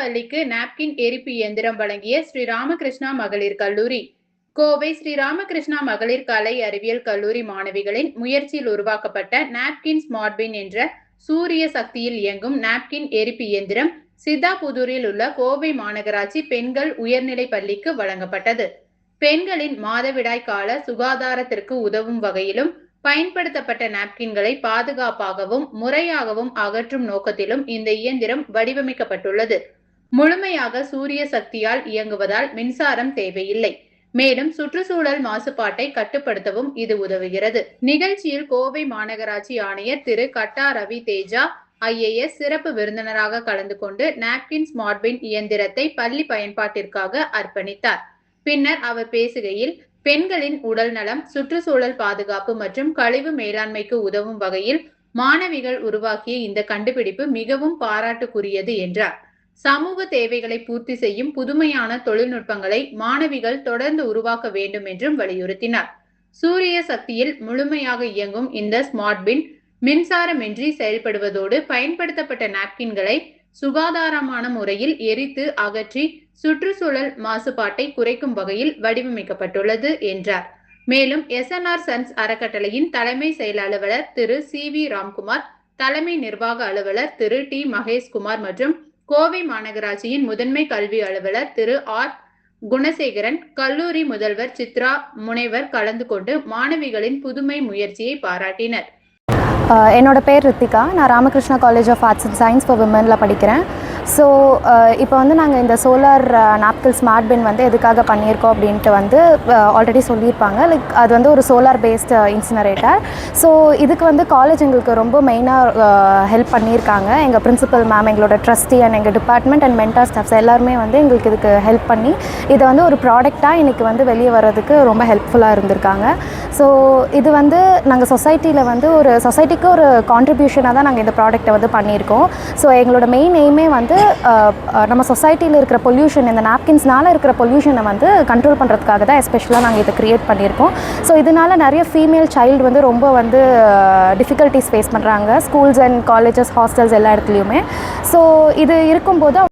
பள்ளிக்கு நாப்கின் எரிப்பு இயந்திரம் வழங்கிய ஸ்ரீ ராமகிருஷ்ணா மகளிர் கல்லூரி. கோவை ஸ்ரீ ராமகிருஷ்ணா மகளிர் கலை அறிவியல் கல்லூரி மாணவிகளின் முயற்சியில் உருவாக்கப்பட்ட நாப்கின் ஸ்மார்ட் பின் என்ற சூரிய சக்தியில் இயங்கும் நாப்கின் எரிப்பு இயந்திரம் சித்தாபுதூரில் உள்ள கோவை மாநகராட்சி பெண்கள் உயர்நிலை பள்ளிக்கு வழங்கப்பட்டது. பெண்களின் மாதவிடாய் கால சுகாதாரத்திற்கு உதவும் வகையிலும் பயன்படுத்தப்பட்ட நாப்கின்களை பாதுகாப்பாகவும் முறையாகவும் அகற்றும் நோக்கத்திலும் இந்த இயந்திரம் வடிவமைக்கப்பட்டுள்ளது. முழுமையாக சூரிய சக்தியால் இயங்குவதால் மின்சாரம் தேவையில்லை. மேலும் சுற்றுச்சூழல் மாசுபாட்டை கட்டுப்படுத்தவும் இது உதவுகிறது. நிகழ்ச்சியில் கோவை மாநகராட்சி ஆணையர் திரு கட்டா ரவி தேஜா IAS சிறப்பு விருந்தினராக கலந்து கொண்டு நாப்கின் ஸ்மார்ட் பின் இயந்திரத்தை பள்ளி பயன்பாட்டிற்காக அர்ப்பணித்தார். பின்னர் அவர் பேசுகையில், பெண்களின் உடல் நலம், சுற்றுச்சூழல் பாதுகாப்பு மற்றும் கழிவு மேலாண்மைக்கு உதவும் வகையில் மாணவிகள் உருவாக்கிய இந்த கண்டுபிடிப்பு மிகவும் பாராட்டுக்குரியது என்றார். சமூக தேவைகளை பூர்த்தி செய்யும் புதுமையான தொழில்நுட்பங்களை மாணவிகள் தொடர்ந்து உருவாக்க வேண்டும் என்றும் வலியுறுத்தினார். சூரிய சக்தியில் முழுமையாக இயங்கும் இந்த ஸ்மார்ட் பின் மின்சாரமின்றி செயல்படுவதோடு பயன்படுத்தப்பட்ட நாப்கின்களை சுகாதாரமான முறையில் எரித்து அகற்றி சுற்றுச்சூழல் மாசுபாட்டை குறைக்கும் வகையில் வடிவமைக்கப்பட்டுள்ளது என்றார். மேலும் SNR சன்ஸ் அறக்கட்டளையின் தலைமை செயல் அலுவலர் திரு CV ராம்குமார், தலைமை நிர்வாக அலுவலர் திரு T மகேஷ்குமார் மற்றும் கோவை மாநகராட்சியின் முதன்மை கல்வி அலுவலர் திரு R குணசேகரன், கல்லூரி முதல்வர் சித்ரா, முனைவர் கலந்து கொண்டு மாணவிகளின் புதுமை முயற்சியை பாராட்டினர். என்னோட பேர் ரித்திகா. நான் Ramakrishna college of arts and science for விமனில் படிக்கிறேன். ஸோ இப்போ நாங்கள் இந்த சோலார் நாப்கின் ஸ்மார்ட் பின் எதுக்காக பண்ணியிருக்கோம் அப்படின்ட்டு ஆல்ரெடி சொல்லியிருப்பாங்க. அது ஒரு சோலார் பேஸ்டு இன்சினரேட்டர். ஸோ இதுக்கு காலேஜ் எங்களுக்கு ரொம்ப மெயினாக ஹெல்ப் பண்ணியிருக்காங்க. எங்கள் பிரின்சிபல் மேம், எங்களோட ட்ரஸ்டி அண்ட் எங்கள் டிபார்ட்மெண்ட் அண்ட் மென்டார் ஸ்டாஃப்ஸ் எல்லாருமே எங்களுக்கு இதுக்கு ஹெல்ப் பண்ணி இதை ஒரு ப்ராடக்டாக இன்றைக்கி வெளியே வர்றதுக்கு ரொம்ப ஹெல்ப்ஃபுல்லாக இருந்திருக்காங்க. ஸோ இது நாங்கள் சொசைட்டியில் ஒரு சொசைட்டிக்கு ஒரு கான்ட்ரிபியூஷனாக தான் நாங்கள் இந்த ப்ராடக்டை பண்ணியிருக்கோம். ஸோ எங்களோட மெயின் எய்மே நம்ம சொசைட்டியில் இருக்கிற பொல்யூஷன், இந்த நாப்கின்ஸ்னால இருக்கிற பொல்யூஷனை கண்ட்ரோல் பண்ணுறதுக்காக தான் எஸ்பெஷலாக நாங்கள் இதை க்ரியேட் பண்ணியிருக்கோம். ஸோ இதனால் நிறைய ஃபீமேல் சைல்டு ரொம்ப டிஃபிகல்ட்டிஸ் ஃபேஸ் பண்ணுறாங்க, ஸ்கூல்ஸ் அண்ட் காலேஜஸ், ஹாஸ்டல்ஸ் எல்லா இடத்துலையுமே. ஸோ இது இருக்கும்போது